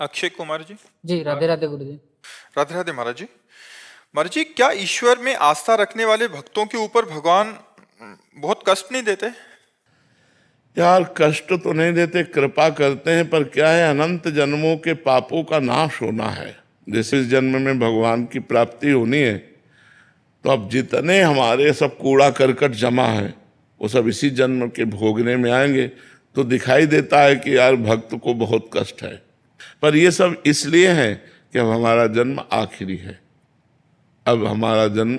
अक्षय कुमार जी। जी, राधे राधे गुरु जी। राधे राधे महाराज जी। महाराज जी, क्या ईश्वर में आस्था रखने वाले भक्तों के ऊपर भगवान बहुत कष्ट नहीं देते? यार कष्ट तो नहीं देते, कृपा करते हैं, पर क्या है, अनंत जन्मों के पापों का नाश होना है। जैसे इस जन्म में भगवान की प्राप्ति होनी है, तो अब जितने हमारे सब कूड़ा करकट जमा है वो सब इसी जन्म के भोगने में आएंगे। तो दिखाई देता है कि यार भक्त को बहुत कष्ट है, पर ये सब इसलिए है कि अब हमारा जन्म आखिरी है। अब हमारा जन्म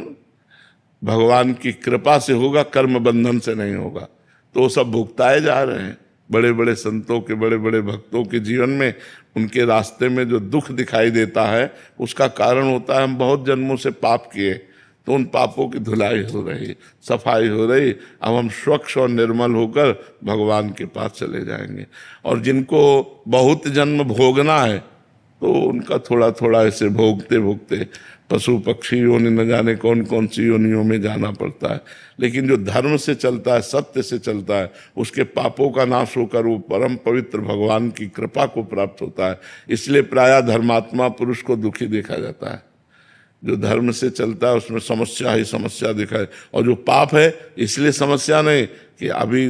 भगवान की कृपा से होगा, कर्म बंधन से नहीं होगा। तो वो सब भुगताए जा रहे हैं। बड़े बड़े संतों के, बड़े बड़े भक्तों के जीवन में, उनके रास्ते में जो दुख दिखाई देता है, उसका कारण होता है हम बहुत जन्मों से पाप किए, तो उन पापों की धुलाई हो रही, सफाई हो रही। अब हम स्वच्छ और निर्मल होकर भगवान के पास चले जाएंगे। और जिनको बहुत जन्म भोगना है, तो उनका थोड़ा थोड़ा ऐसे भोगते भोगते पशु पक्षी योनि न जाने कौन कौन सी योनियों में जाना पड़ता है। लेकिन जो धर्म से चलता है, सत्य से चलता है, उसके पापों का नाश होकर वो परम पवित्र भगवान की कृपा को प्राप्त होता है। इसलिए प्रायः धर्मात्मा पुरुष को दुखी देखा जाता है। जो धर्म से चलता है उसमें समस्या ही समस्या दिखाए। और जो पाप है, इसलिए समस्या नहीं कि अभी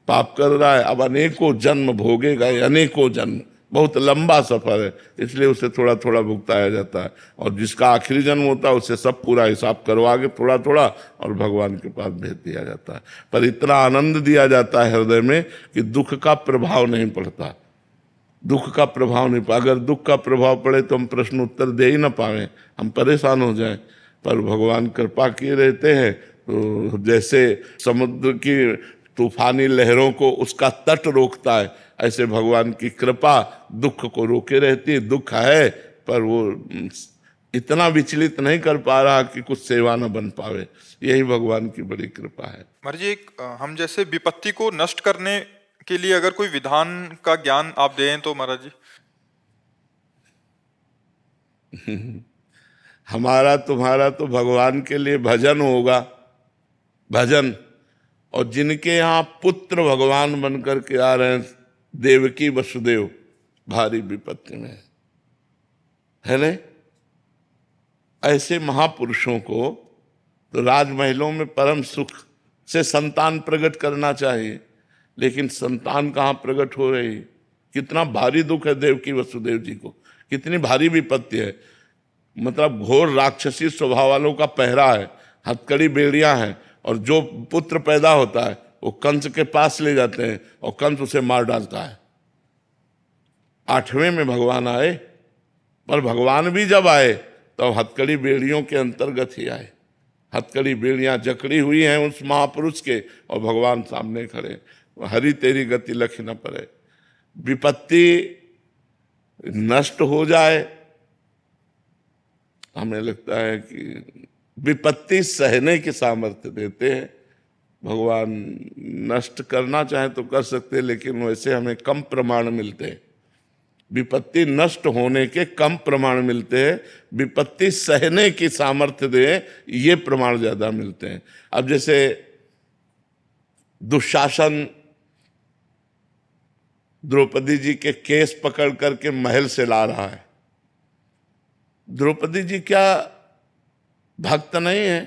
पाप कर रहा है, अब अनेकों जन्म भोगेगा, अनेकों जन्म, बहुत लंबा सफर है, इसलिए उसे थोड़ा थोड़ा भुगताया जाता है। और जिसका आखिरी जन्म होता है उसे सब पूरा हिसाब करवा के थोड़ा थोड़ा और भगवान के पास भेज दिया जाता है। पर इतना आनंद दिया जाता है हृदय में कि दुख का प्रभाव नहीं पड़ता। दुख का प्रभाव नहीं पड़ा। अगर दुख का प्रभाव पड़े तो हम प्रश्न उत्तर दे ही ना पाए, हम परेशान हो जाएं। पर भगवान कृपा किए रहते हैं, तो जैसे समुद्र की तूफानी लहरों को उसका तट रोकता है, ऐसे भगवान की कृपा दुख को रोके रहती है। दुख है पर वो इतना विचलित नहीं कर पा रहा कि कुछ सेवा न बन पावे। यही भगवान की बड़ी कृपा है। महाराज जी, हम जैसे विपत्ति को नष्ट करने के लिए अगर कोई विधान का ज्ञान आप दें तो महाराज जी। हमारा तुम्हारा तो भगवान के लिए भजन होगा, भजन। और जिनके यहाँ पुत्र भगवान बनकर के आ रहे हैं, देवकी वसुदेव भारी विपत्ति में है नहीं, ऐसे महापुरुषों को तो राजमहलों में परम सुख से संतान प्रकट करना चाहिए, लेकिन संतान कहाँ प्रकट हो रही। कितना भारी दुख है देवकी वसुदेव जी को, कितनी भारी विपत्ति है। मतलब घोर राक्षसी स्वभाव वालों का पहरा है, हथकड़ी बेड़ियां हैं, और जो पुत्र पैदा होता है वो कंस के पास ले जाते हैं और कंस उसे मार डालता है। 8वें में भगवान आए, पर भगवान भी जब आए तो हथकड़ी बेड़ियों के अंतर्गत ही आए। हथकड़ी बेड़ियां जकड़ी हुई हैं उस महापुरुष के, और भगवान सामने खड़े। हरि तेरी गति लख न पड़े। विपत्ति नष्ट हो जाए, हमें लगता है कि विपत्ति सहने की सामर्थ्य देते हैं भगवान। नष्ट करना चाहे तो कर सकते, लेकिन वैसे हमें कम प्रमाण मिलते हैं। विपत्ति नष्ट होने के कम प्रमाण मिलते हैं, विपत्ति सहने की सामर्थ्य दे, ये प्रमाण ज्यादा मिलते हैं। अब जैसे दुशासन द्रौपदी जी के केस पकड़ करके महल से ला रहा है। द्रौपदी जी क्या भक्त नहीं है?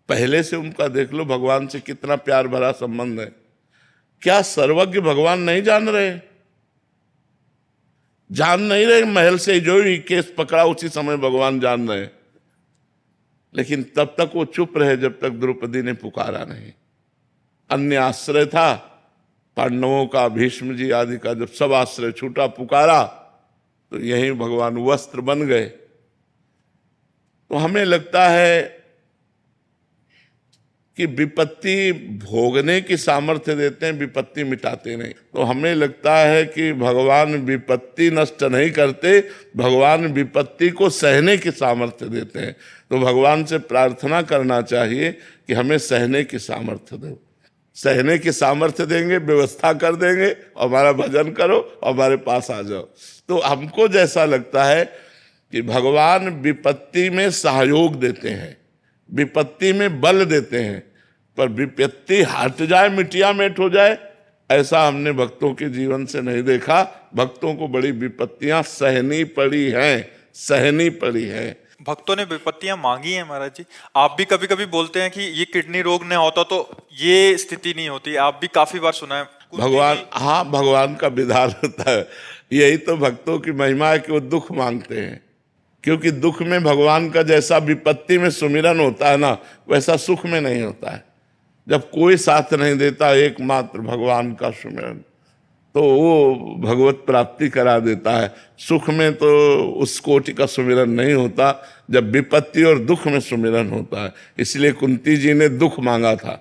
पहले से उनका देख लो भगवान से कितना प्यार भरा संबंध है। क्या सर्वज्ञ भगवान नहीं जान रहे? जान नहीं रहे? महल से जो ही केस पकड़ा उसी समय भगवान जान रहे, लेकिन तब तक वो चुप रहे जब तक द्रौपदी ने पुकारा नहीं। अन्य आश्रय था पांडवों का, भीष्म जी आदि का, जब सब आश्रय छूटा, पुकारा, तो यही भगवान वस्त्र बन गए। तो हमें लगता है कि विपत्ति भोगने की सामर्थ्य देते हैं, विपत्ति मिटाते नहीं। तो हमें लगता है कि भगवान विपत्ति नष्ट नहीं करते, भगवान विपत्ति को सहने की सामर्थ्य देते हैं। तो भगवान से प्रार्थना करना चाहिए कि हमें सहने की सामर्थ्य दो। सहने की सामर्थ्य देंगे, व्यवस्था कर देंगे, और हमारा भजन करो और हमारे पास आ जाओ। तो हमको जैसा लगता है कि भगवान विपत्ति में सहयोग देते हैं, विपत्ति में बल देते हैं, पर विपत्ति हट जाए, मिटिया मेट हो जाए, ऐसा हमने भक्तों के जीवन से नहीं देखा। भक्तों को बड़ी विपत्तियां सहनी पड़ी हैं। भक्तों ने विपत्तियां मांगी हैं महाराज जी। आप भी कभी कभी बोलते हैं कि ये किडनी रोग न होता तो ये स्थिति नहीं होती। आप भी काफी बार सुना है। भगवान का विधान होता है। यही तो भक्तों की महिमा है कि वो दुख मांगते हैं, क्योंकि दुख में भगवान का जैसा विपत्ति में सुमिरन होता है ना, वैसा सुख में नहीं होता है। जब कोई साथ नहीं देता, एकमात्र भगवान का सुमिरन, तो वो भगवत प्राप्ति करा देता है। सुख में तो उस कोटि का सुमिरन नहीं होता, जब विपत्ति और दुख में सुमिरन होता है। इसलिए कुंती जी ने दुख मांगा था।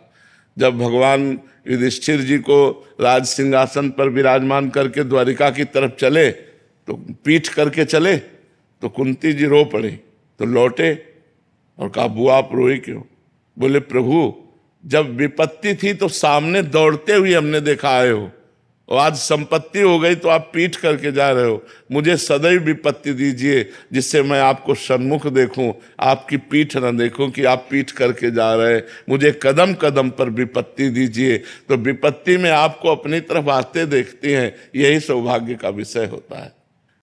जब भगवान युधिष्ठिर जी को राज सिंहासन पर विराजमान करके द्वारिका की तरफ चले, तो पीठ करके चले, तो कुंती जी रो पड़ी। तो लौटे और कहा, बुआ आप रोए क्यों? बोले, प्रभु जब विपत्ति थी तो सामने दौड़ते हुए हमने देखा आए हो, और आज संपत्ति हो गई तो आप पीठ करके जा रहे हो। मुझे सदैव विपत्ति दीजिए जिससे मैं आपको सन्मुख देखूं, आपकी पीठ न देखूं कि आप पीठ करके जा रहे। मुझे कदम कदम पर विपत्ति दीजिए। तो विपत्ति में आपको अपनी तरफ आते देखती हैं, यही सौभाग्य का विषय होता है।